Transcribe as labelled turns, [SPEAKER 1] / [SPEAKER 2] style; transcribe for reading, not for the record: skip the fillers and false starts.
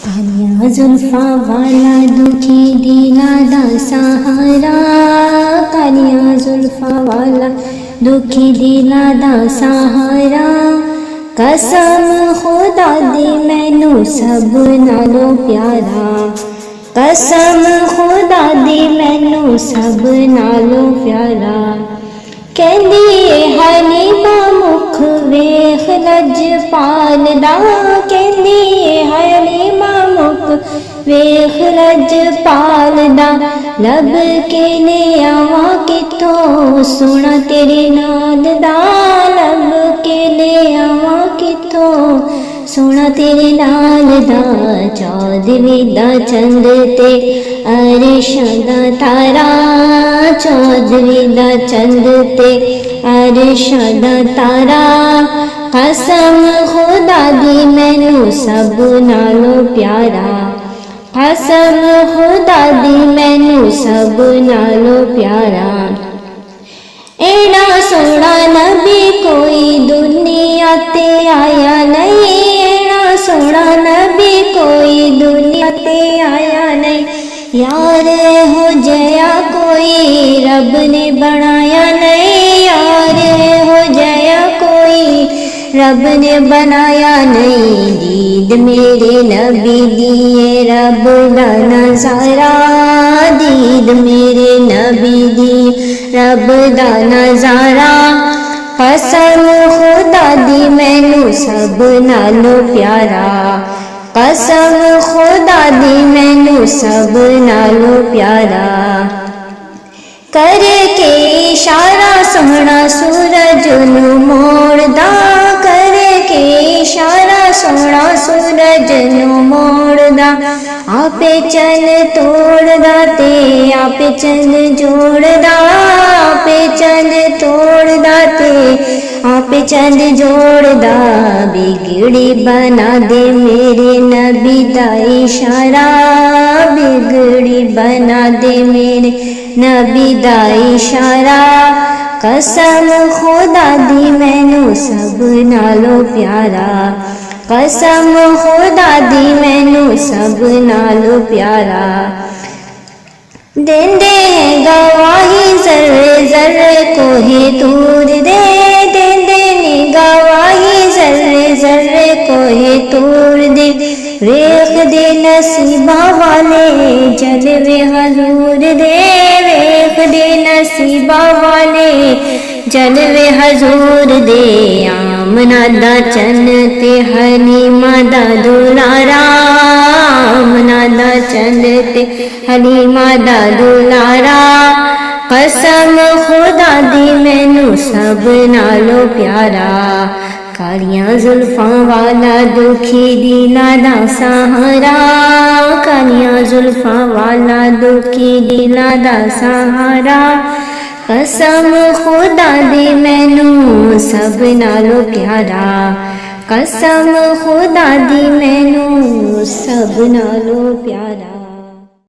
[SPEAKER 1] कालिया जुल्फा वाला दुखी दिला दा सहारा, कालिया जुल्फा वाला दुखी दिला दा सहारा। कसम खुदा दी मैनू सब नालों प्यारा, कसम खुदा दी मैनू सब नालों प्यारा। कहंदी हलीमा मुख वेख लजपाल दा, कहंदी हलीमा मुख वेख लजपाल दा। लब के ले आवा किथों सोना तेरे नाल दा, लब के ले आवा किथों सोना तेरे नाल दा। चौदहवीं दा चंद ते अरशां दा तारा, चौदहवीं दा चंद ते अरशां दा तारा। कसम खुदा दी मैनू सब नालों प्यारा, कसम खुदा दी मैनू सब नालों प्यारा। एड़ा सोना नबी कोई दुनिया ते आया नहीं, एड़ा सोना नबी कोई दुनिया ते आया नहीं। यार हो जया कोई रब ने बनाया नहीं, यार हो जया कोई रब ने बनाया नहीं। दीद मेरे नबी दिए रब दा नजारा, दीद मेरे नबी दी रब दा नजारा। कसम खुदा दी मैनू सब नालों प्यारा, कसम खुदा दी मैनू सब नालों प्यारा। करके इशारा सोहना सूरज नू मोड़दा, करके इशारा सोहना सूरज नू मोड़दा। आपे चंद तोड़दा ते आपे चंद जोड़दा, आपे चंद तोड़दा ते आपे चंद जोड़दा। बिगड़ी बना दे मेरे नबी दा इशारा, बिगड़ी बना दे मेरे नबी दा इशारा। कसम खुदा दी मैनू सब नालों प्यारा, कसम खुदा दी मैनू सब नालों प्यारा। देंदे हैं गवाही जर्रे जर्रे को ही तूर दे, देंदे ने गवाही जर्रे जर्रे को ही तूर दे। वेख दे नसीबा वाले जलवे हजूर दे, वेख दे नसीबा वाले जलवे हजूर दे। आमना दा चन ते हलीमा दा दुलारा, आमना दा चन ते हलीमा दा दुलारा। कसम खुदा दी मैनू सब नालों प्यारा, कालियां जुल्फां वाला दुखी दिला दा सहारा, कालियां जुल्फां वाला दुखी दिला दा सहारा। कसम खुदा दी मैनू सब नालों प्यारा, कसम खुदा दी मैनू सब नालों प्यारा।